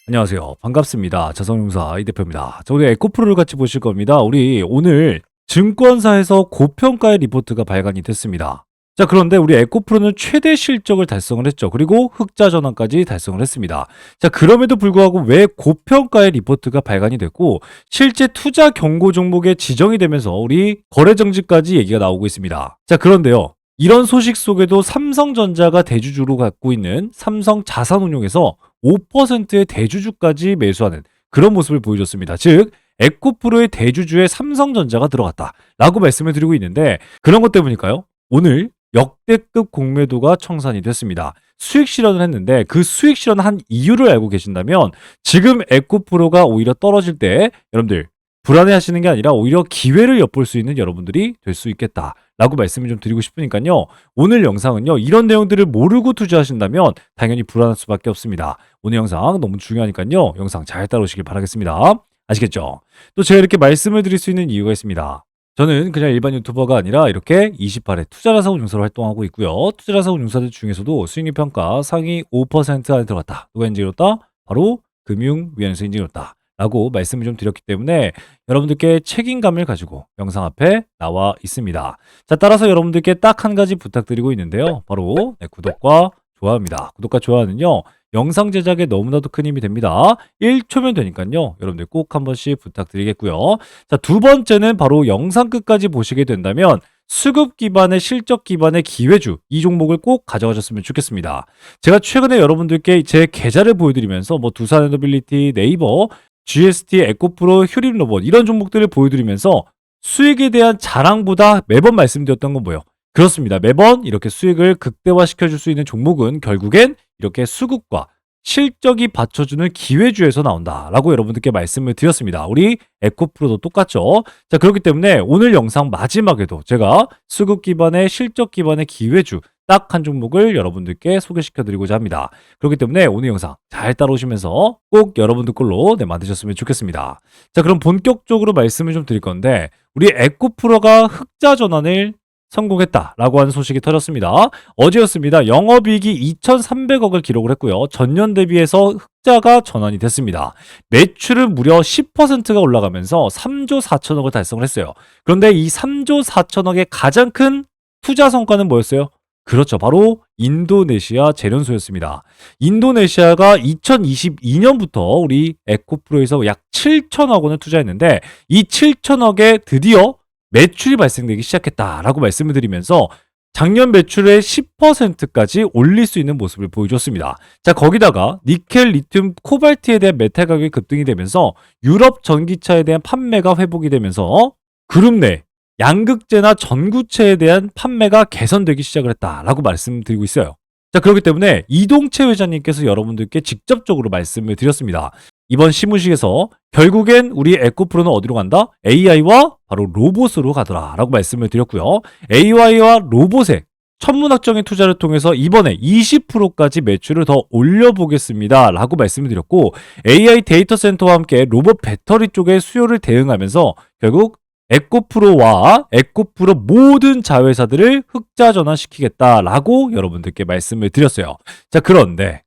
안녕하세요. 반갑습니다. 자성용사 이 대표입니다. 자, 오늘 에코프로를 같이 보실 겁니다. 우리 오늘 증권사에서 고평가의 리포트가 발간이 됐습니다. 자, 그런데 우리 에코프로는 최대 실적을 달성을 했죠. 그리고 흑자 전환까지 달성을 했습니다. 자, 그럼에도 불구하고 왜 고평가의 리포트가 발간이 됐고 실제 투자 경고 종목에 지정이 되면서 우리 거래 정지까지 얘기가 나오고 있습니다. 자, 그런데요. 이런 소식 속에도 삼성전자가 대주주로 갖고 있는 삼성자산운용에서 5%의 대주주까지 매수하는 그런 모습을 보여줬습니다. 즉 에코프로의 대주주에 삼성전자가 들어갔다라고 말씀을 드리고 있는데 그런 것 때문일까요? 오늘 역대급 공매도가 청산이 됐습니다. 수익 실현을 했는데 그 수익 실현한 이유를 알고 계신다면 지금 에코프로가 오히려 떨어질 때 여러분들 불안해하시는 게 아니라 오히려 기회를 엿볼 수 있는 여러분들이 될 수 있겠다라고 말씀을 좀 드리고 싶으니까요. 오늘 영상은요. 이런 내용들을 모르고 투자하신다면 당연히 불안할 수밖에 없습니다. 오늘 영상 너무 중요하니까요. 영상 잘 따라오시길 바라겠습니다. 아시겠죠? 또 제가 이렇게 말씀을 드릴 수 있는 이유가 있습니다. 저는 그냥 일반 유튜버가 아니라 이렇게 28회 투자라사고 용사로 활동하고 있고요. 투자라사고 용사들 중에서도 수익률 평가 상위 5% 안에 들어갔다. 누가 인증이었다? 바로 금융위원회에서 인증이었다. 라고 말씀을 좀 드렸기 때문에 여러분들께 책임감을 가지고 영상 앞에 나와 있습니다. 자, 따라서 여러분들께 딱 한 가지 부탁드리고 있는데요. 바로 구독과 좋아요입니다. 구독과 좋아요는요. 영상 제작에 너무나도 큰 힘이 됩니다. 1초면 되니까요. 여러분들 꼭 한 번씩 부탁드리겠고요. 자, 두 번째는 바로 영상 끝까지 보시게 된다면 수급 기반의 실적 기반의 기회주 이 종목을 꼭 가져가셨으면 좋겠습니다. 제가 최근에 여러분들께 제 계좌를 보여드리면서 뭐 두산에너빌리티, 네이버, GST, 에코프로, 휴림로봇 이런 종목들을 보여드리면서 수익에 대한 자랑보다 매번 말씀드렸던 건 뭐예요? 그렇습니다. 매번 이렇게 수익을 극대화시켜줄 수 있는 종목은 결국엔 이렇게 수급과 실적이 받쳐주는 기회주에서 나온다라고 여러분들께 말씀을 드렸습니다. 우리 에코프로도 똑같죠. 자, 그렇기 때문에 오늘 영상 마지막에도 제가 수급 기반의 실적 기반의 기회주 딱 한 종목을 여러분들께 소개시켜드리고자 합니다. 그렇기 때문에 오늘 영상 잘 따라오시면서 꼭 여러분들 걸로 만드셨으면 좋겠습니다. 자, 그럼 본격적으로 말씀을 좀 드릴 건데 우리 에코프로가 흑자 전환을 성공했다라고 하는 소식이 터졌습니다. 어제였습니다. 영업이익이 2,300억을 기록을 했고요. 전년 대비해서 흑자가 전환이 됐습니다. 매출은 무려 10%가 올라가면서 3조 4천억을 달성을 했어요. 그런데 이 3조 4천억의 가장 큰 투자 성과는 뭐였어요? 그렇죠. 바로 인도네시아 재련소였습니다. 인도네시아가 2022년부터 우리 에코프로에서 약 7천억 원을 투자했는데 이 7천억에 드디어 매출이 발생되기 시작했다라고 말씀을 드리면서 작년 매출의 10%까지 올릴 수 있는 모습을 보여줬습니다. 자, 거기다가 니켈, 리튬, 코발트에 대한 메탈 가격이 급등이 되면서 유럽 전기차에 대한 판매가 회복이 되면서 그룹 내 양극재나 전구체에 대한 판매가 개선되기 시작을 했다라고 말씀드리고 있어요. 자, 그렇기 때문에 이동채 회장님께서 여러분들께 직접적으로 말씀을 드렸습니다. 이번 시무식에서 결국엔 우리 에코프로는 어디로 간다? AI와 바로 로봇으로 가더라 라고 말씀을 드렸고요. AI와 로봇에 천문학적인 투자를 통해서 이번에 20%까지 매출을 더 올려보겠습니다 라고 말씀을 드렸고 AI 데이터 센터와 함께 로봇 배터리 쪽의 수요를 대응하면서 결국 에코프로와 에코프로 모든 자회사들을 흑자 전환시키겠다라고 여러분들께 말씀을 드렸어요. 자, 그런데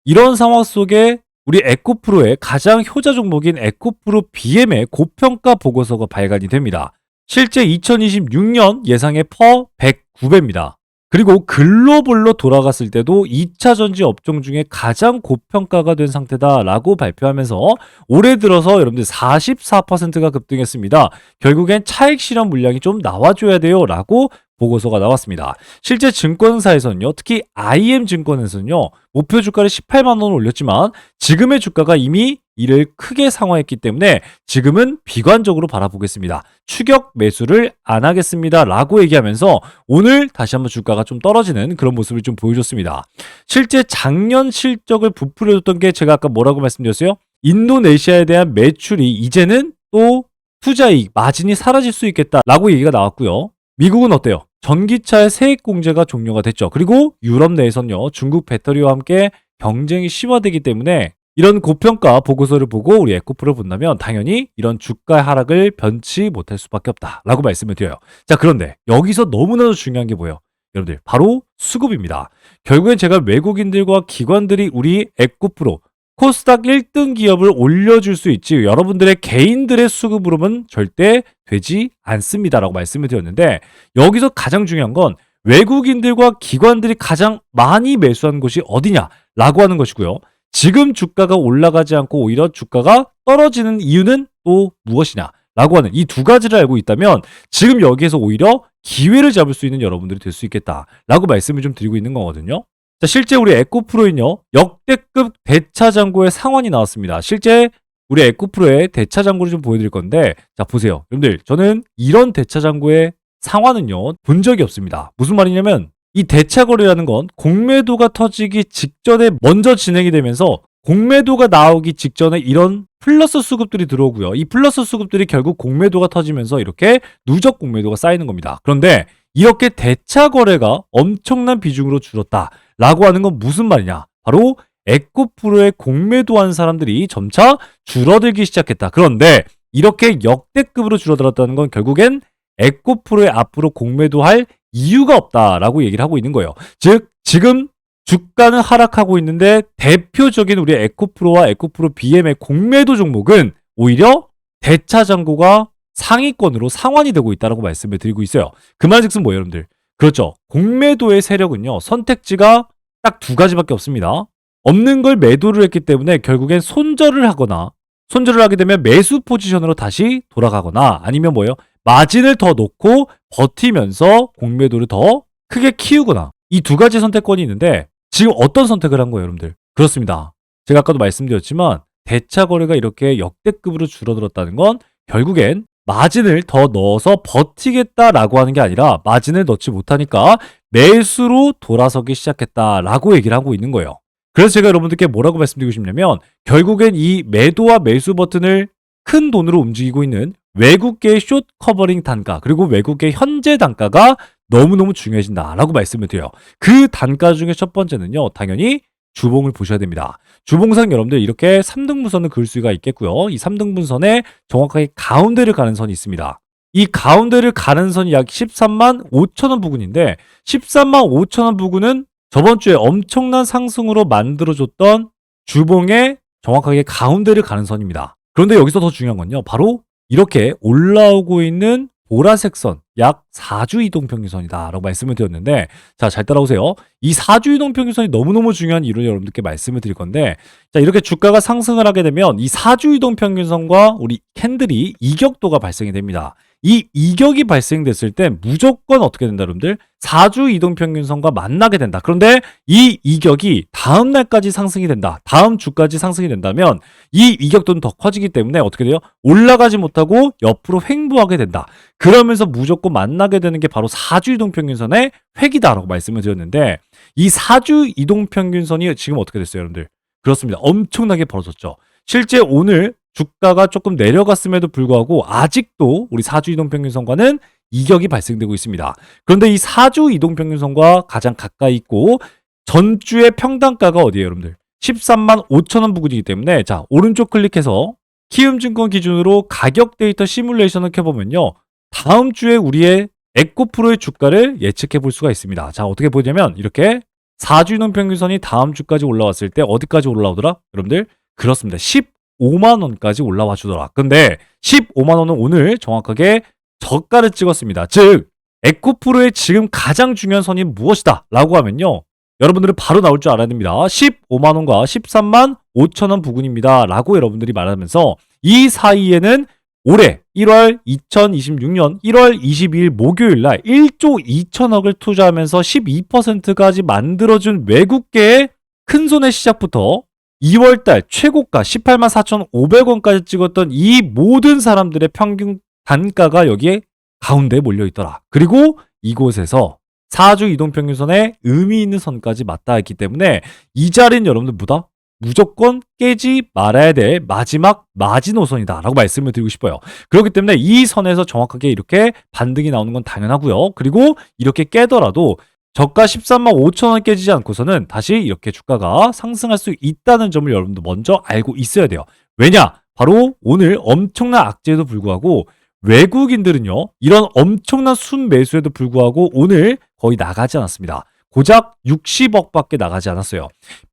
이런 상황 속에 우리 에코프로의 가장 효자 종목인 에코프로 BM의 고평가 보고서가 발간이 됩니다. 실제 2026년 예상의 퍼 109배입니다. 그리고 글로벌로 돌아갔을 때도 2차 전지 업종 중에 가장 고평가가 된 상태다라고 발표하면서 올해 들어서 여러분들 44%가 급등했습니다. 결국엔 차익 실현 물량이 좀 나와줘야 돼요 라고 보고서가 나왔습니다. 실제 증권사에서는요, 특히 IM증권에서는요, 목표 주가를 18만 원 올렸지만 지금의 주가가 이미 이를 크게 상회했기 때문에 지금은 비관적으로 바라보겠습니다. 추격 매수를 안 하겠습니다. 라고 얘기하면서 오늘 다시 한번 주가가 좀 떨어지는 그런 모습을 좀 보여줬습니다. 실제 작년 실적을 부풀려줬던 게 제가 아까 뭐라고 말씀드렸어요? 인도네시아에 대한 매출이 이제는 또 투자이익, 마진이 사라질 수 있겠다라고 얘기가 나왔고요. 미국은 어때요? 전기차의 세액 공제가 종료가 됐죠. 그리고 유럽 내에서는요, 중국 배터리와 함께 경쟁이 심화되기 때문에 이런 고평가 보고서를 보고 우리 에코프로를 본다면 당연히 이런 주가 하락을 변치 못할 수밖에 없다라고 말씀을 드려요. 자, 그런데 여기서 너무나도 중요한 게 뭐예요? 여러분들, 바로 수급입니다. 결국엔 제가 외국인들과 기관들이 우리 에코프로 코스닥 1등 기업을 올려줄 수 있지 여러분들의 개인들의 수급으로는 절대 되지 않습니다라고 말씀을 드렸는데, 여기서 가장 중요한 건 외국인들과 기관들이 가장 많이 매수한 곳이 어디냐라고 하는 것이고요. 지금 주가가 올라가지 않고 오히려 주가가 떨어지는 이유는 또 무엇이냐라고 하는 이 두 가지를 알고 있다면 지금 여기에서 오히려 기회를 잡을 수 있는 여러분들이 될 수 있겠다라고 말씀을 좀 드리고 있는 거거든요. 자, 실제 우리 에코프로는요, 역대급 대차장고의 상환이 나왔습니다. 실제 우리 에코프로의 대차장고를 좀 보여드릴 건데, 자, 보세요. 여러분들, 저는 이런 대차장고의 상환은요, 본 적이 없습니다. 무슨 말이냐면, 이 대차거래라는 건 공매도가 터지기 직전에 먼저 진행이 되면서 공매도가 나오기 직전에 이런 플러스 수급들이 들어오고요. 이 플러스 수급들이 결국 공매도가 터지면서 이렇게 누적 공매도가 쌓이는 겁니다. 그런데 이렇게 대차 거래가 엄청난 비중으로 줄었다라고 하는 건 무슨 말이냐? 바로 에코프로에 공매도한 사람들이 점차 줄어들기 시작했다. 그런데 이렇게 역대급으로 줄어들었다는 건 결국엔 에코프로에 앞으로 공매도할 이유가 없다라고 얘기를 하고 있는 거예요. 즉 지금 주가는 하락하고 있는데 대표적인 우리 에코프로와 에코프로 BM의 공매도 종목은 오히려 대차 잔고가 상위권으로 상환이 되고 있다고 말씀을 드리고 있어요. 그 말즉슨 뭐예요, 여러분들? 그렇죠. 공매도의 세력은요, 선택지가 딱 두 가지밖에 없습니다. 없는 걸 매도를 했기 때문에 결국엔 손절을 하게 되면 매수 포지션으로 다시 돌아가거나 아니면 뭐예요? 마진을 더 놓고 버티면서 공매도를 더 크게 키우거나, 이 두 가지 선택권이 있는데 지금 어떤 선택을 한 거예요, 여러분들? 그렇습니다. 제가 아까도 말씀드렸지만 대차 거래가 이렇게 역대급으로 줄어들었다는 건 결국엔 마진을 더 넣어서 버티겠다라고 하는 게 아니라 마진을 넣지 못하니까 매수로 돌아서기 시작했다라고 얘기를 하고 있는 거예요. 그래서 제가 여러분들께 뭐라고 말씀드리고 싶냐면 결국엔 이 매도와 매수 버튼을 큰 돈으로 움직이고 있는 외국계의 숏 커버링 단가, 그리고 외국계 현재 단가가 너무너무 중요해진다라고 말씀을 드려요. 그 단가 중에 첫 번째는요, 당연히 주봉을 보셔야 됩니다. 주봉상 여러분들 이렇게 3등분선을 그을 수가 있겠고요. 이 3등분선에 정확하게 가운데를 가는 선이 있습니다. 이 가운데를 가는 선이 약 13만 5천 원 부근인데 13만 5천 원 부근은 저번 주에 엄청난 상승으로 만들어줬던 주봉의 정확하게 가운데를 가는 선입니다. 그런데 여기서 더 중요한 건요, 바로 이렇게 올라오고 있는 보라색 선, 약 4주 이동평균선이다 라고 말씀을 드렸는데, 자, 잘 따라오세요. 이 4주 이동평균선이 너무너무 중요한 이유를 여러분들께 말씀을 드릴 건데, 자, 이렇게 주가가 상승을 하게 되면 이 4주 이동평균선과 우리 캔들이 이격도가 발생이 됩니다. 이 이격이 발생됐을 때 무조건 어떻게 된다, 여러분들? 4주 이동평균선과 만나게 된다. 그런데 이 이격이 다음 날까지 상승이 된다, 다음 주까지 상승이 된다면 이 이격도는 더 커지기 때문에 어떻게 돼요? 올라가지 못하고 옆으로 횡보하게 된다. 그러면서 무조건 만나게 되는 게 바로 4주 이동평균선의 획이다라고 말씀을 드렸는데, 이 4주 이동평균선이 지금 어떻게 됐어요, 여러분들? 그렇습니다. 엄청나게 벌어졌죠. 실제 오늘 주가가 조금 내려갔음에도 불구하고 아직도 우리 4주 이동평균선과는 이격이 발생되고 있습니다. 그런데 이 4주 이동평균선과 가장 가까이 있고 전주의 평단가가 어디예요, 여러분들? 13만 5천 원 부근이기 때문에, 자, 오른쪽 클릭해서 키움증권 기준으로 가격 데이터 시뮬레이션을 켜보면요, 다음 주에 우리의 에코프로의 주가를 예측해 볼 수가 있습니다. 자, 어떻게 보냐면 이렇게 4주 이동평균선이 다음 주까지 올라왔을 때 어디까지 올라오더라? 여러분들, 그렇습니다. 15만 원까지 올라와 주더라. 근데 15만 원은 오늘 정확하게 저가를 찍었습니다. 즉 에코프로의 지금 가장 중요한 선이 무엇이다 라고 하면요, 여러분들은 바로 나올 줄 알아야 됩니다. 15만 원과 13만 5천 원 부근입니다 라고 여러분들이 말하면서 이 사이에는 올해 2026년 1월 22일 목요일 날 1조 2천억을 투자하면서 12%까지 만들어준 외국계의 큰손의 시작부터 2월달 최고가 18만 4,500원까지 찍었던 이 모든 사람들의 평균 단가가 여기에 가운데에 몰려있더라. 그리고 이곳에서 4주 이동평균선에 의미 있는 선까지 맞닿았기 때문에 이 자리는 여러분들 무조건 깨지 말아야 될 마지막 마지노선이다 라고 말씀을 드리고 싶어요. 그렇기 때문에 이 선에서 정확하게 이렇게 반등이 나오는 건 당연하고요. 그리고 이렇게 깨더라도 저가 13만 5천 원 깨지지 않고서는 다시 이렇게 주가가 상승할 수 있다는 점을 여러분들 먼저 알고 있어야 돼요. 왜냐? 바로 오늘 엄청난 악재에도 불구하고 외국인들은요, 이런 엄청난 순매수에도 불구하고 오늘 거의 나가지 않았습니다. 고작 60억밖에 나가지 않았어요.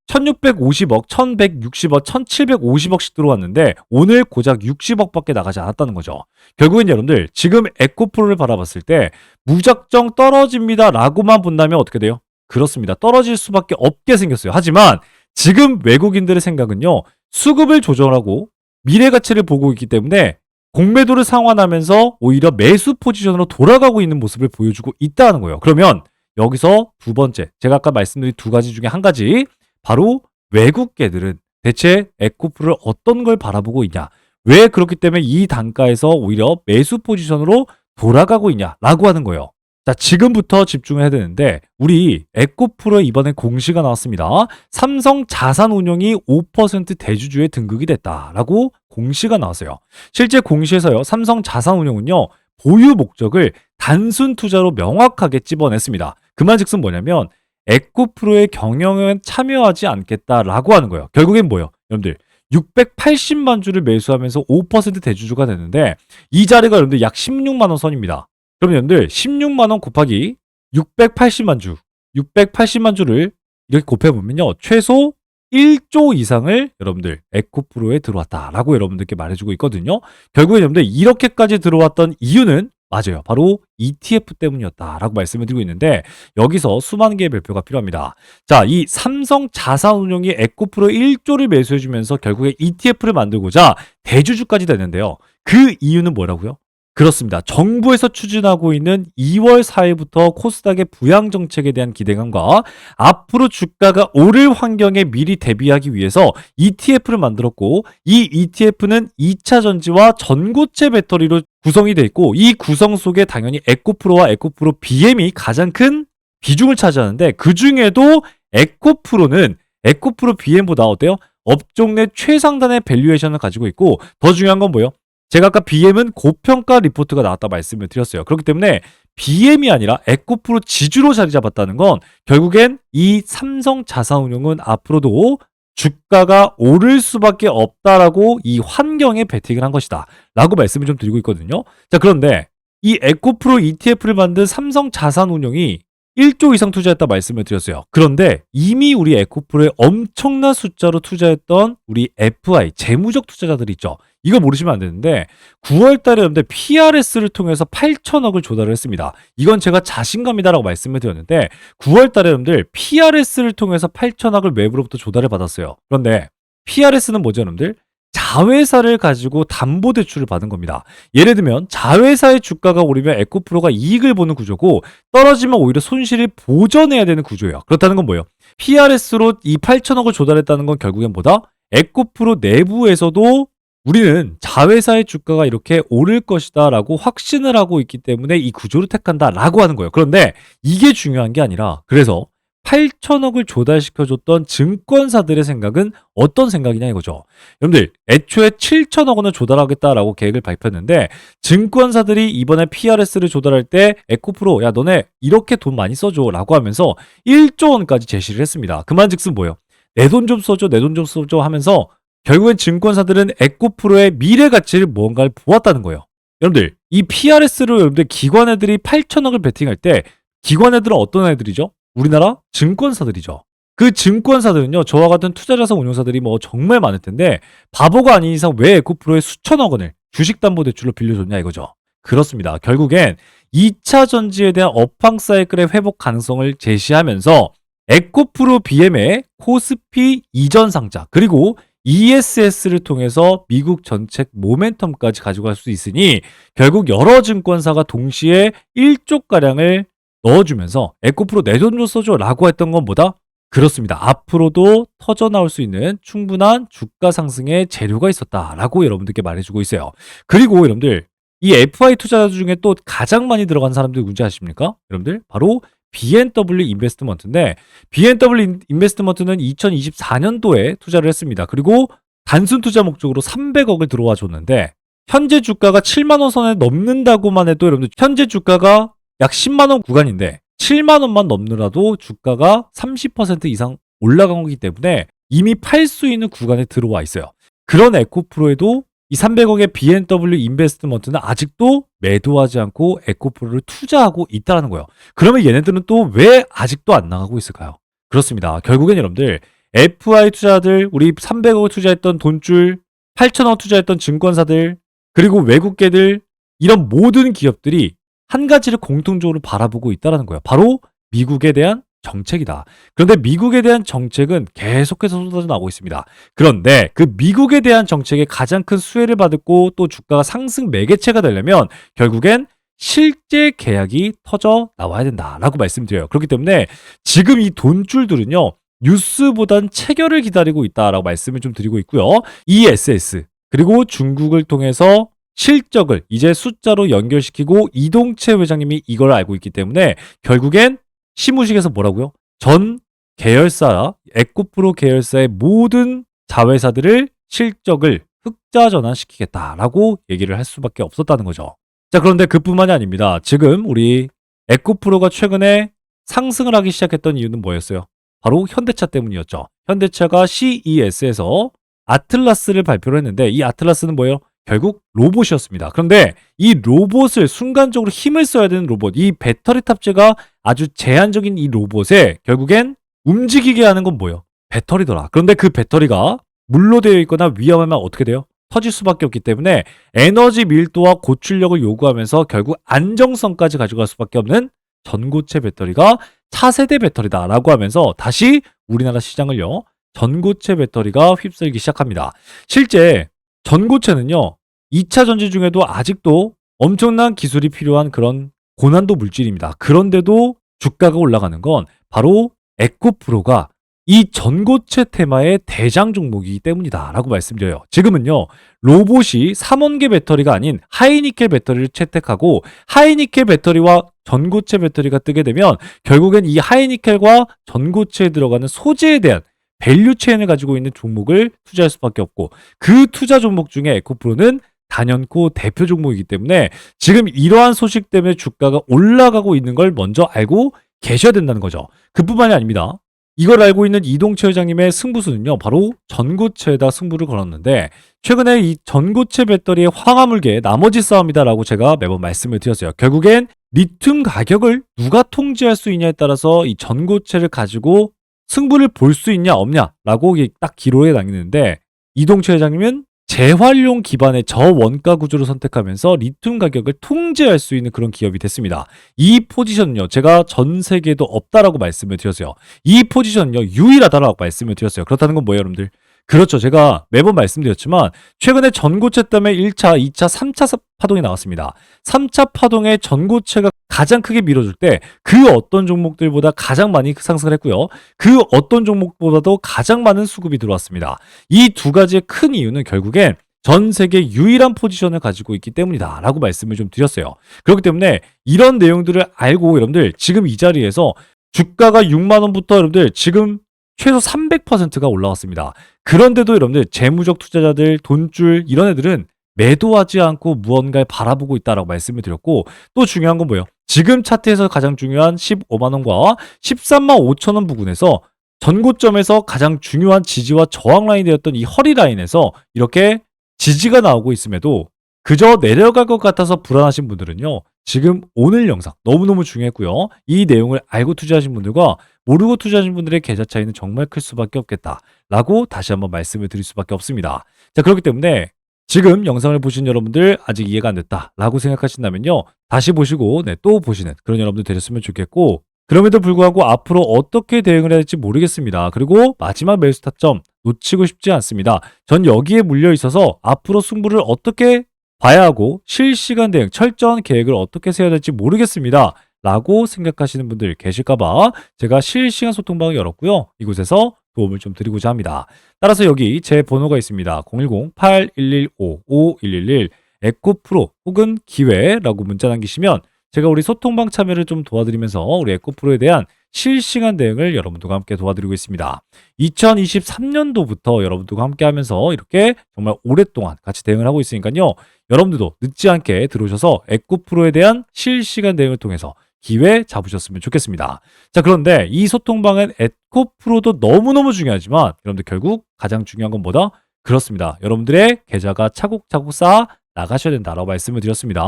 1650억, 1160억, 1750억씩 들어왔는데 오늘 고작 60억밖에 나가지 않았다는 거죠. 결국엔 여러분들 지금 에코프로를 바라봤을 때 무작정 떨어집니다 라고만 본다면 어떻게 돼요? 그렇습니다. 떨어질 수밖에 없게 생겼어요. 하지만 지금 외국인들의 생각은요. 수급을 조절하고 미래 가치를 보고 있기 때문에 공매도를 상환하면서 오히려 매수 포지션으로 돌아가고 있는 모습을 보여주고 있다는 거예요. 그러면 여기서 두 번째, 제가 아까 말씀드린 두 가지 중에 한 가지, 바로 외국계들은 대체 에코프를 어떤 걸 바라보고 있냐, 왜 그렇기 때문에 이 단가에서 오히려 매수 포지션으로 돌아가고 있냐라고 하는 거예요. 자, 지금부터 집중을 해야 되는데 우리 에코프로 이번에 공시가 나왔습니다. 삼성 자산운용이 5% 대주주에 등극이 됐다라고 공시가 나왔어요. 실제 공시에서요. 삼성 자산운용은요. 보유 목적을 단순 투자로 명확하게 찝어냈습니다. 그말즉슨 뭐냐면 에코프로의 경영에 참여하지 않겠다라고 하는 거예요. 결국엔 뭐예요? 여러분들 680만 주를 매수하면서 5% 대주주가 됐는데 이 자리가 여러분들 약 16만 원 선입니다. 그럼 여러분들 16만 원 곱하기 680만 주, 680만 주를 이렇게 곱해보면요. 최소 1조 이상을 여러분들 에코프로에 들어왔다라고 여러분들께 말해주고 있거든요. 결국에 여러분들 이렇게까지 들어왔던 이유는 맞아요. 바로 ETF 때문이었다라고 말씀을 드리고 있는데 여기서 수많은 개의 별표가 필요합니다. 자, 이 삼성 자산운용이 에코프로 1조를 매수해주면서 결국에 ETF를 만들고자 대주주까지 됐는데요. 그 이유는 뭐라고요? 그렇습니다. 정부에서 추진하고 있는 2월 4일부터 코스닥의 부양 정책에 대한 기대감과 앞으로 주가가 오를 환경에 미리 대비하기 위해서 ETF를 만들었고 이 ETF는 2차 전지와 전고체 배터리로 구성이 되어 있고 이 구성 속에 당연히 에코프로와 에코프로 BM이 가장 큰 비중을 차지하는데 그 중에도 에코프로는 에코프로 BM보다 어때요? 업종 내 최상단의 밸류에이션을 가지고 있고 더 중요한 건 뭐예요? 제가 아까 BM은 고평가 리포트가 나왔다 말씀을 드렸어요. 그렇기 때문에 BM이 아니라 에코프로 지주로 자리 잡았다는 건 결국엔 이 삼성 자산운용은 앞으로도 주가가 오를 수밖에 없다라고 이 환경에 베팅을 한 것이다 라고 말씀을 좀 드리고 있거든요. 자, 그런데 이 에코프로 ETF를 만든 삼성 자산운용이 1조 이상 투자했다 말씀을 드렸어요. 그런데 이미 우리 에코프로에 엄청난 숫자로 투자했던 우리 FI, 재무적 투자자들이 있죠. 이거 모르시면 안 되는데 9월 달에 여러분들 PRS를 통해서 8천억을 조달을 했습니다. 이건 제가 자신감이다라고 말씀을 드렸는데 9월 달에 여러분들 PRS를 통해서 8천억을 외부로부터 조달을 받았어요. 그런데 PRS는 뭐죠, 여러분들? 자회사를 가지고 담보대출을 받은 겁니다. 예를 들면 자회사의 주가가 오르면 에코프로가 이익을 보는 구조고 떨어지면 오히려 손실을 보전해야 되는 구조예요. 그렇다는 건 뭐예요? PRS로 이 8천억을 조달했다는 건 결국엔 뭐다? 에코프로 내부에서도 우리는 자회사의 주가가 이렇게 오를 것이다 라고 확신을 하고 있기 때문에 이 구조를 택한다 라고 하는 거예요. 그런데 이게 중요한 게 아니라 그래서 8천억을 조달시켜줬던 증권사들의 생각은 어떤 생각이냐 이거죠. 여러분들 애초에 7천억 원을 조달하겠다라고 계획을 발표했는데 증권사들이 이번에 PRS를 조달할 때 에코프로 야 너네 이렇게 돈 많이 써줘 라고 하면서 1조 원까지 제시를 했습니다. 그만즉슨 뭐예요? 내 돈 좀 써줘 내 돈 좀 써줘 하면서 결국엔 증권사들은 에코프로의 미래 가치를 무언가를 보았다는 거예요. 여러분들 이 PRS로 여러분들 기관 애들이 8천억을 베팅할 때 기관 애들은 어떤 애들이죠? 우리나라 증권사들이죠. 그 증권사들은요, 저와 같은 투자자산 운용사들이 뭐 정말 많을 텐데 바보가 아닌 이상 왜 에코프로에 수천억 원을 주식담보대출로 빌려줬냐 이거죠. 그렇습니다. 결국엔 2차 전지에 대한 업황 사이클의 회복 가능성을 제시하면서 에코프로 BM의 코스피 이전 상장 그리고 ESS를 통해서 미국 정책 모멘텀까지 가져갈 수 있으니 결국 여러 증권사가 동시에 1조가량을 넣어주면서 에코프로 내 돈 좀 써줘 라고 했던 건 뭐다? 그렇습니다. 앞으로도 터져나올 수 있는 충분한 주가 상승의 재료가 있었다라고 여러분들께 말해주고 있어요. 그리고 여러분들 이 FI 투자자 중에 또 가장 많이 들어간 사람들 누군지 아십니까? 여러분들 바로 B&W 인베스트먼트인데 B&W 인베스트먼트는 2024년도에 투자를 했습니다. 그리고 단순 투자 목적으로 300억을 들어와 줬는데 현재 주가가 7만 원 선에 넘는다고만 해도 여러분들 현재 주가가 약 10만 원 구간인데 7만 원만 넘느라도 주가가 30% 이상 올라간 거기 때문에 이미 팔 수 있는 구간에 들어와 있어요. 그런 에코프로에도 이 300억의 B&W 인베스트먼트는 아직도 매도하지 않고 에코프로를 투자하고 있다는 거예요. 그러면 얘네들은 또 왜 아직도 안 나가고 있을까요? 그렇습니다. 결국엔 여러분들 FI 투자들, 우리 300억 투자했던 돈줄, 8천억 투자했던 증권사들, 그리고 외국계들, 이런 모든 기업들이 한 가지를 공통적으로 바라보고 있다는 거예요. 바로 미국에 대한 정책이다. 그런데 미국에 대한 정책은 계속해서 쏟아져 나오고 있습니다. 그런데 그 미국에 대한 정책에 가장 큰 수혜를 받고 또 주가가 상승 매개체가 되려면 결국엔 실제 계약이 터져 나와야 된다라고 말씀드려요. 그렇기 때문에 지금 이 돈줄들은요, 뉴스보단 체결을 기다리고 있다라고 말씀을 좀 드리고 있고요. ESS 그리고 중국을 통해서 실적을 이제 숫자로 연결시키고 이동채 회장님이 이걸 알고 있기 때문에 결국엔 시무식에서 뭐라고요? 전 계열사, 에코프로 계열사의 모든 자회사들을 실적을 흑자 전환시키겠다라고 얘기를 할 수밖에 없었다는 거죠. 자, 그런데 그뿐만이 아닙니다. 지금 우리 에코프로가 최근에 상승을 하기 시작했던 이유는 뭐였어요? 바로 현대차 때문이었죠. 현대차가 CES에서 아틀라스를 발표를 했는데 이 아틀라스는 뭐예요? 결국 로봇이었습니다. 그런데 이 로봇을 순간적으로 힘을 써야 되는 로봇, 이 배터리 탑재가 아주 제한적인 이 로봇에 결국엔 움직이게 하는 건 뭐예요? 배터리더라. 그런데 그 배터리가 물로 되어 있거나 위험하면 어떻게 돼요? 터질 수밖에 없기 때문에 에너지 밀도와 고출력을 요구하면서 결국 안정성까지 가져갈 수밖에 없는 전고체 배터리가 차세대 배터리다라고 하면서 다시 우리나라 시장을요, 전고체 배터리가 휩쓸기 시작합니다. 실제 전고체는요, 2차 전지 중에도 아직도 엄청난 기술이 필요한 그런 고난도 물질입니다. 그런데도 주가가 올라가는 건 바로 에코프로가 이 전고체 테마의 대장 종목이기 때문이다 라고 말씀드려요. 지금은요, 로봇이 3원계 배터리가 아닌 하이니켈 배터리를 채택하고 하이니켈 배터리와 전고체 배터리가 뜨게 되면 결국엔 이 하이니켈과 전고체에 들어가는 소재에 대한 밸류 체인을 가지고 있는 종목을 투자할 수밖에 없고, 그 투자 종목 중에 에코프로는 단연코 대표 종목이기 때문에 지금 이러한 소식 때문에 주가가 올라가고 있는 걸 먼저 알고 계셔야 된다는 거죠. 그뿐만이 아닙니다. 이걸 알고 있는 이동채 회장님의 승부수는요, 바로 전고체에다 승부를 걸었는데 최근에 이 전고체 배터리의 황화물계의 나머지 싸움이다라고 제가 매번 말씀을 드렸어요. 결국엔 리튬 가격을 누가 통제할 수 있냐에 따라서 이 전고체를 가지고 승부를 볼 수 있냐 없냐라고 딱 기로에 남기는데, 이동채 회장님은 재활용 기반의 저원가 구조를 선택하면서 리튬 가격을 통제할 수 있는 그런 기업이 됐습니다. 이 포지션은요, 제가 전 세계에도 없다라고 말씀을 드렸어요. 이 포지션은요, 유일하다라고 말씀을 드렸어요. 그렇다는 건 뭐예요, 여러분들? 그렇죠. 제가 매번 말씀드렸지만 최근에 전고체 때문에 1차, 2차, 3차 파동이 나왔습니다. 3차 파동에 전고체가 가장 크게 밀어줄 때 그 어떤 종목들보다 가장 많이 상승을 했고요. 그 어떤 종목보다도 가장 많은 수급이 들어왔습니다. 이 두 가지의 큰 이유는 결국엔 전 세계 유일한 포지션을 가지고 있기 때문이다 라고 말씀을 좀 드렸어요. 그렇기 때문에 이런 내용들을 알고 여러분들 지금 이 자리에서 주가가 6만 원부터 여러분들 지금 최소 300%가 올라왔습니다. 그런데도 여러분들 재무적 투자자들, 돈줄 이런 애들은 매도하지 않고 무언가를 바라보고 있다라고 말씀을 드렸고, 또 중요한 건 뭐예요? 지금 차트에서 가장 중요한 15만 원과 13만 5천 원 부근에서 전고점에서 가장 중요한 지지와 저항 라인이 되었던 이 허리 라인에서 이렇게 지지가 나오고 있음에도 그저 내려갈 것 같아서 불안하신 분들은요, 지금 오늘 영상 너무너무 중요했고요. 이 내용을 알고 투자하신 분들과 모르고 투자하신 분들의 계좌 차이는 정말 클 수밖에 없겠다라고 다시 한번 말씀을 드릴 수밖에 없습니다. 자, 그렇기 때문에 지금 영상을 보신 여러분들 아직 이해가 안 됐다라고 생각하신다면요, 다시 보시고 또 보시는 그런 여러분들 되셨으면 좋겠고, 그럼에도 불구하고 앞으로 어떻게 대응을 해야 될지 모르겠습니다. 그리고 마지막 매수 타점 놓치고 싶지 않습니다. 전 여기에 물려 있어서 앞으로 승부를 어떻게 봐야 하고 실시간 대응, 철저한 계획을 어떻게 세워야 될지 모르겠습니다 라고 생각하시는 분들 계실까봐 제가 실시간 소통방을 열었고요. 이곳에서 도움을 좀 드리고자 합니다. 따라서 여기 제 번호가 있습니다. 010-8115-5111 에코프로 혹은 기회라고 문자 남기시면 제가 우리 소통방 참여를 좀 도와드리면서 우리 에코프로에 대한 실시간 대응을 여러분들과 함께 도와드리고 있습니다. 2023년도부터 여러분들과 함께 하면서 이렇게 정말 오랫동안 같이 대응을 하고 있으니까요. 여러분들도 늦지 않게 들어오셔서 에코프로에 대한 실시간 대응을 통해서 기회 잡으셨으면 좋겠습니다. 자, 그런데 이 소통방은 에코프로도 너무너무 중요하지만 여러분들 결국 가장 중요한 건 뭐다? 그렇습니다. 여러분들의 계좌가 차곡차곡 쌓아 나가셔야 된다라고 말씀을 드렸습니다.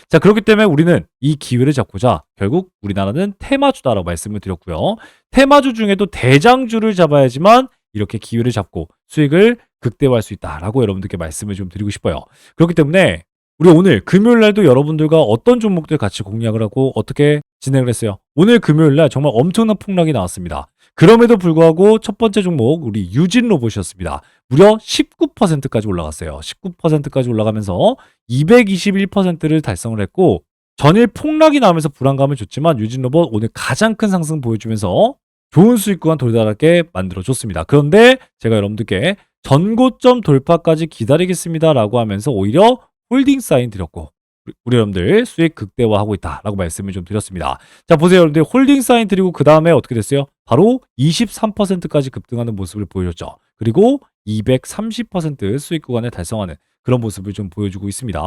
자, 그렇기 때문에 우리는 이 기회를 잡고자 결국 우리나라는 테마주다라고 말씀을 드렸고요. 테마주 중에도 대장주를 잡아야지만 이렇게 기회를 잡고 수익을 극대화할 수 있다라고 여러분들께 말씀을 좀 드리고 싶어요. 그렇기 때문에 우리 오늘 금요일 날도 여러분들과 어떤 종목들 같이 공략을 하고 어떻게 진행을 했어요. 오늘 금요일 날 정말 엄청난 폭락이 나왔습니다. 그럼에도 불구하고 첫 번째 종목 우리 유진 로봇이었습니다. 무려 19%까지 올라갔어요. 19%까지 올라가면서 221%를 달성을 했고 전일 폭락이 나오면서 불안감을 줬지만 유진 로봇 오늘 가장 큰 상승 보여주면서 좋은 수익 구간 도달하게 만들어줬습니다. 그런데 제가 여러분들께 전고점 돌파까지 기다리겠습니다라고 하면서 오히려 홀딩 사인 드렸고 우리 여러분들 수익 극대화하고 있다라고 말씀을 좀 드렸습니다. 자 보세요 여러분들 홀딩 사인 드리고 그 다음에 어떻게 됐어요? 바로 23%까지 급등하는 모습을 보여줬죠. 그리고 230% 수익 구간을 달성하는 그런 모습을 좀 보여주고 있습니다.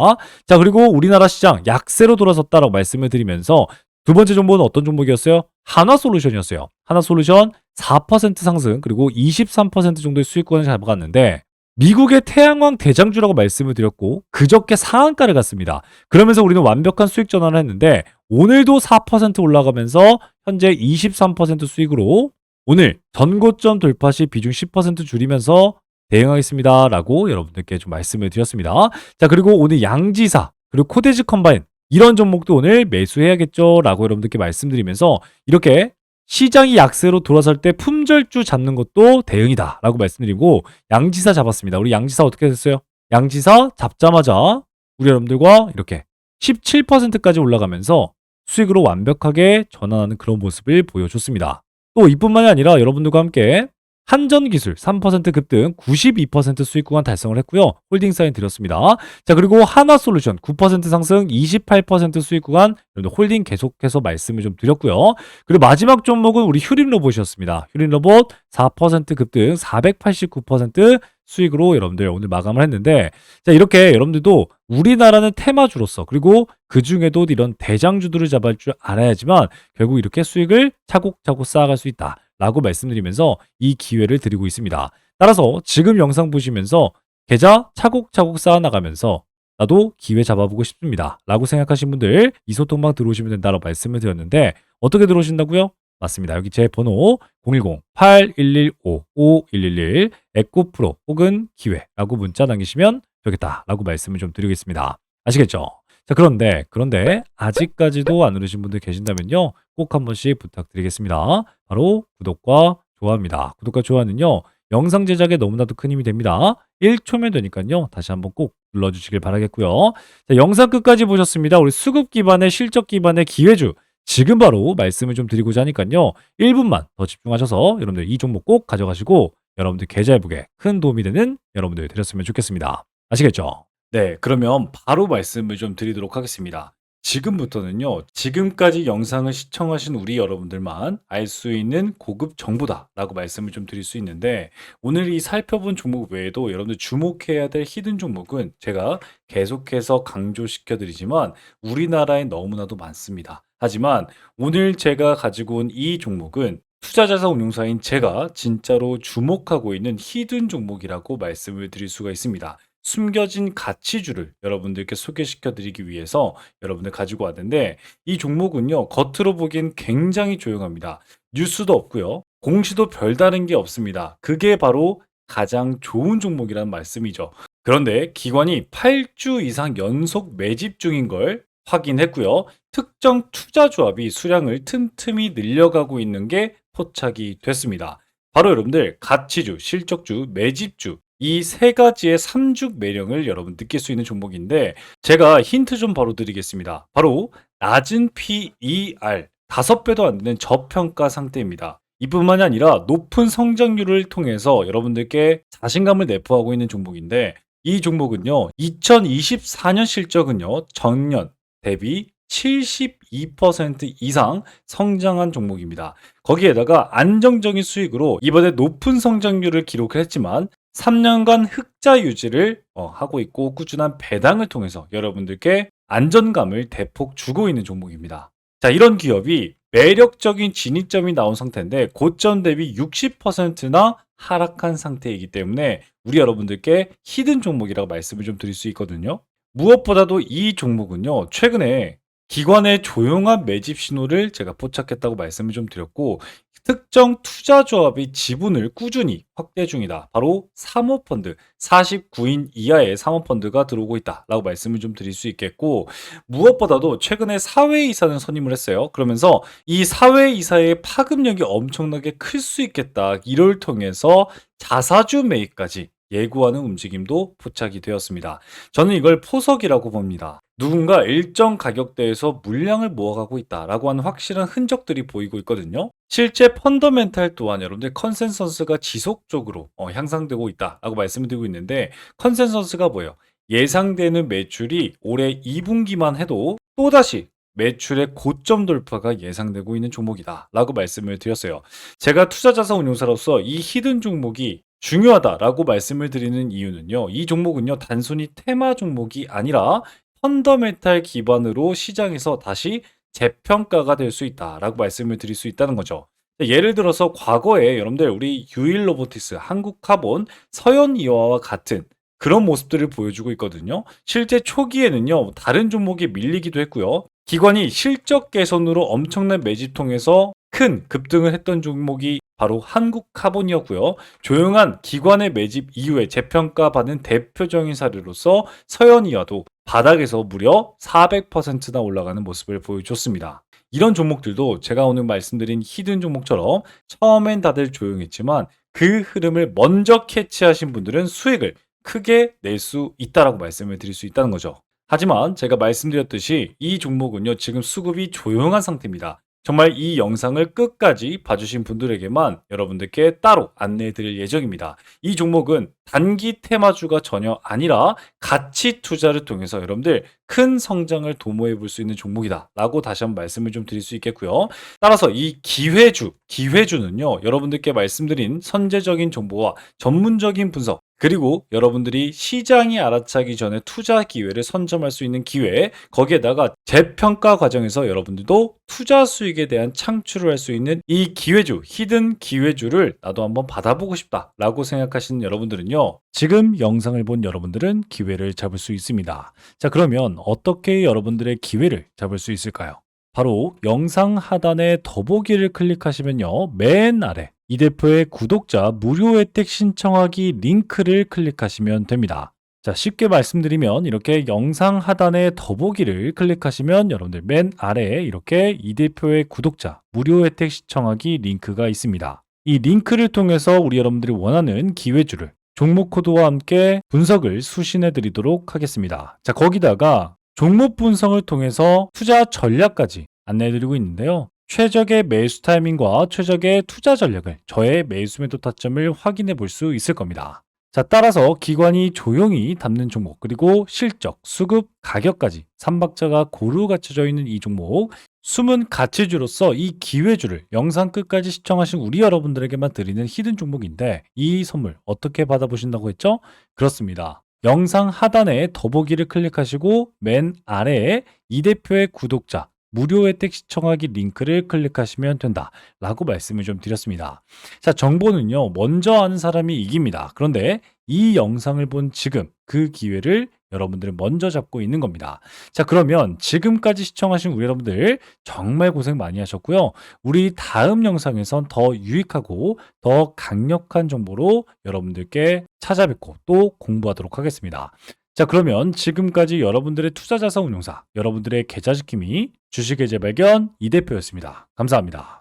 자 그리고 우리나라 시장 약세로 돌아섰다라고 말씀을 드리면서 두 번째 종목은 어떤 종목이었어요? 하나솔루션이었어요. 하나솔루션 4% 상승 그리고 23% 정도의 수익 구간을 잡아갔는데 미국의 태양광 대장주라고 말씀을 드렸고 그저께 상한가를 갔습니다. 그러면서 우리는 완벽한 수익 전환을 했는데 오늘도 4% 올라가면서 현재 23% 수익으로 오늘 전고점 돌파 시 비중 10% 줄이면서 대응하겠습니다 라고 여러분들께 좀 말씀을 드렸습니다. 자 그리고 오늘 양지사 그리고 코데지 컴바인 이런 종목도 오늘 매수해야겠죠 라고 여러분들께 말씀드리면서 이렇게 시장이 약세로 돌아설 때 품절주 잡는 것도 대응이다 라고 말씀드리고 양지사 잡았습니다. 우리 양지사 어떻게 됐어요? 양지사 잡자마자 우리 여러분들과 이렇게 17%까지 올라가면서 수익으로 완벽하게 전환하는 그런 모습을 보여줬습니다. 또 이뿐만이 아니라 여러분들과 함께 한전기술 3% 급등 92% 수익 구간 달성을 했고요. 홀딩 사인 드렸습니다. 자 그리고 하나솔루션 9% 상승 28% 수익 구간 홀딩 계속해서 말씀을 좀 드렸고요. 그리고 마지막 종목은 우리 휴림로봇이었습니다. 휴림로봇 4% 급등 489% 수익으로 여러분들 오늘 마감을 했는데 자 이렇게 여러분들도 우리나라는 테마주로서 그리고 그 중에도 이런 대장주들을 잡을 줄 알아야지만 결국 이렇게 수익을 차곡차곡 쌓아갈 수 있다. 라고 말씀드리면서 이 기회를 드리고 있습니다. 따라서 지금 영상 보시면서 계좌 차곡차곡 쌓아나가면서 나도 기회 잡아보고 싶습니다. 라고 생각하신 분들 이 소통방 들어오시면 된다고 말씀을 드렸는데 어떻게 들어오신다고요? 맞습니다. 여기 제 번호 010-8111-5511 에코프로 혹은 기회라고 문자 남기시면 되겠다라고 말씀을 좀 드리겠습니다. 아시겠죠? 자 그런데 아직까지도 안 누르신 분들 계신다면요 꼭 한 번씩 부탁드리겠습니다. 바로 구독과 좋아입니다. 구독과 좋아는요 영상 제작에 너무나도 큰 힘이 됩니다. 1초면 되니까요 다시 한번 꼭 눌러주시길 바라겠고요. 자, 영상 끝까지 보셨습니다. 우리 수급 기반의 실적 기반의 기회주 지금 바로 말씀을 좀 드리고자 하니까요 1분만 더 집중하셔서 여러분들 이 종목 꼭 가져가시고 여러분들 계좌 회복에 큰 도움이 되는 여러분들 되셨으면 좋겠습니다. 아시겠죠? 네, 그러면 바로 말씀을 좀 드리도록 하겠습니다. 지금부터는요, 지금까지 영상을 시청하신 우리 여러분들만 알 수 있는 고급 정보다라고 말씀을 좀 드릴 수 있는데, 오늘 이 살펴본 종목 외에도 여러분들 주목해야 될 히든 종목은 제가 계속해서 강조시켜 드리지만 우리나라에 너무나도 많습니다. 하지만 오늘 제가 가지고 온 이 종목은 투자자산 운용사인 제가 진짜로 주목하고 있는 히든 종목이라고 말씀을 드릴 수가 있습니다. 숨겨진 가치주를 여러분들께 소개시켜 드리기 위해서 여러분들 가지고 왔는데 이 종목은요 겉으로 보기엔 굉장히 조용합니다. 뉴스도 없고요. 공시도 별다른 게 없습니다. 그게 바로 가장 좋은 종목이라는 말씀이죠. 그런데 기관이 8주 이상 연속 매집 중인 걸 확인했고요. 특정 투자 조합이 수량을 틈틈이 늘려가고 있는 게 포착이 됐습니다. 바로 여러분들 가치주, 실적주, 매집주 이 세 가지의 삼죽 매력을 여러분 느낄 수 있는 종목인데 제가 힌트 좀 바로 드리겠습니다. 바로 낮은 PER 5배도 안 되는 저평가 상태입니다. 이뿐만이 아니라 높은 성장률을 통해서 여러분들께 자신감을 내포하고 있는 종목인데 이 종목은요 2024년 실적은요 전년 대비 72% 이상 성장한 종목입니다. 거기에다가 안정적인 수익으로 이번에 높은 성장률을 기록을 했지만 3년간 흑자 유지를 하고 있고 꾸준한 배당을 통해서 여러분들께 안전감을 대폭 주고 있는 종목입니다. 자, 이런 기업이 매력적인 진입점이 나온 상태인데 고점 대비 60%나 하락한 상태이기 때문에 우리 여러분들께 히든 종목이라고 말씀을 좀 드릴 수 있거든요. 무엇보다도 이 종목은요 최근에 기관의 조용한 매집 신호를 제가 포착했다고 말씀을 좀 드렸고 특정 투자조합이 지분을 꾸준히 확대 중이다. 바로 사모펀드, 49인 이하의 사모펀드가 들어오고 있다라고 말씀을 좀 드릴 수 있겠고, 무엇보다도 최근에 사회이사는 선임을 했어요. 그러면서 이 사회이사의 파급력이 엄청나게 클 수 있겠다. 이를 통해서 자사주 매입까지 예고하는 움직임도 포착이 되었습니다. 저는 이걸 포석이라고 봅니다. 누군가 일정 가격대에서 물량을 모아가고 있다라고 하는 확실한 흔적들이 보이고 있거든요. 실제 펀더멘탈 또한 여러분들 컨센서스가 지속적으로 향상되고 있다라고 말씀을 드리고 있는데, 컨센서스가 뭐예요? 예상되는 매출이 올해 2분기만 해도 또다시 매출의 고점 돌파가 예상되고 있는 종목이다라고 말씀을 드렸어요. 제가 투자자산 운용사로서 이 히든 종목이 중요하다라고 말씀을 드리는 이유는요. 이 종목은요, 단순히 테마 종목이 아니라 펀더멘탈 기반으로 시장에서 다시 재평가가 될 수 있다라고 말씀을 드릴 수 있다는 거죠. 예를 들어서 과거에 여러분들 우리 유일 로보티스, 한국카본, 서현이와와 같은 그런 모습들을 보여주고 있거든요. 실제 초기에는요, 다른 종목이 밀리기도 했고요. 기관이 실적 개선으로 엄청난 매집 통해서 큰 급등을 했던 종목이 바로 한국카본이었고요. 조용한 기관의 매집 이후에 재평가받은 대표적인 사례로서 서현이와도 바닥에서 무려 400%나 올라가는 모습을 보여줬습니다. 이런 종목들도 제가 오늘 말씀드린 히든 종목처럼 처음엔 다들 조용했지만 그 흐름을 먼저 캐치하신 분들은 수익을 크게 낼 수 있다라고 말씀을 드릴 수 있다는 거죠. 하지만 제가 말씀드렸듯이 이 종목은요, 지금 수급이 조용한 상태입니다. 정말 이 영상을 끝까지 봐주신 분들에게만 여러분들께 따로 안내해 드릴 예정입니다. 이 종목은 단기 테마주가 전혀 아니라 가치 투자를 통해서 여러분들 큰 성장을 도모해 볼 수 있는 종목이다 라고 다시 한번 말씀을 좀 드릴 수 있겠고요. 따라서 이 기회주는요, 여러분들께 말씀드린 선제적인 정보와 전문적인 분석, 그리고 여러분들이 시장이 알아차기 전에 투자 기회를 선점할 수 있는 기회, 거기에다가 재평가 과정에서 여러분들도 투자 수익에 대한 창출을 할 수 있는 이 기회주, 히든 기회주를 나도 한번 받아보고 싶다라고 생각하시는 여러분들은요, 지금 영상을 본 여러분들은 기회를 잡을 수 있습니다. 자, 그러면 어떻게 여러분들의 기회를 잡을 수 있을까요? 바로 영상 하단에 더보기를 클릭하시면요, 맨 아래 이 대표의 구독자 무료 혜택 신청하기 링크를 클릭하시면 됩니다. 자, 쉽게 말씀드리면 이렇게 영상 하단에 더보기를 클릭하시면 여러분들 맨 아래에 이렇게 이 대표의 구독자 무료 혜택 신청하기 링크가 있습니다. 이 링크를 통해서 우리 여러분들이 원하는 기회주를 종목 코드와 함께 분석을 수신해 드리도록 하겠습니다. 자, 거기다가 종목 분석을 통해서 투자 전략까지 안내해 드리고 있는데요. 최적의 매수 타이밍과 최적의 투자 전략을, 저의 매수 매도 타점을 확인해 볼 수 있을 겁니다. 자, 따라서 기관이 조용히 담는 종목, 그리고 실적, 수급, 가격까지 3박자가 고루 갖춰져 있는 이 종목, 숨은 가치주로서 이 기회주를 영상 끝까지 시청하신 우리 여러분들에게만 드리는 히든 종목인데, 이 선물 어떻게 받아보신다고 했죠? 그렇습니다. 영상 하단에 더보기를 클릭하시고 맨 아래에 이 대표의 구독자 무료 혜택 시청하기 링크를 클릭하시면 된다라고 말씀을 좀 드렸습니다. 자, 정보는요, 먼저 아는 사람이 이깁니다. 그런데 이 영상을 본 지금 그 기회를 여러분들은 먼저 잡고 있는 겁니다. 자, 그러면 지금까지 시청하신 우리 여러분들 정말 고생 많이 하셨고요. 우리 다음 영상에선 더 유익하고 더 강력한 정보로 여러분들께 찾아뵙고 또 공부하도록 하겠습니다. 자, 그러면 지금까지 여러분들의 투자자산 운용사, 여러분들의 계좌 지킴이 주식의 재발견 이 대표였습니다. 감사합니다.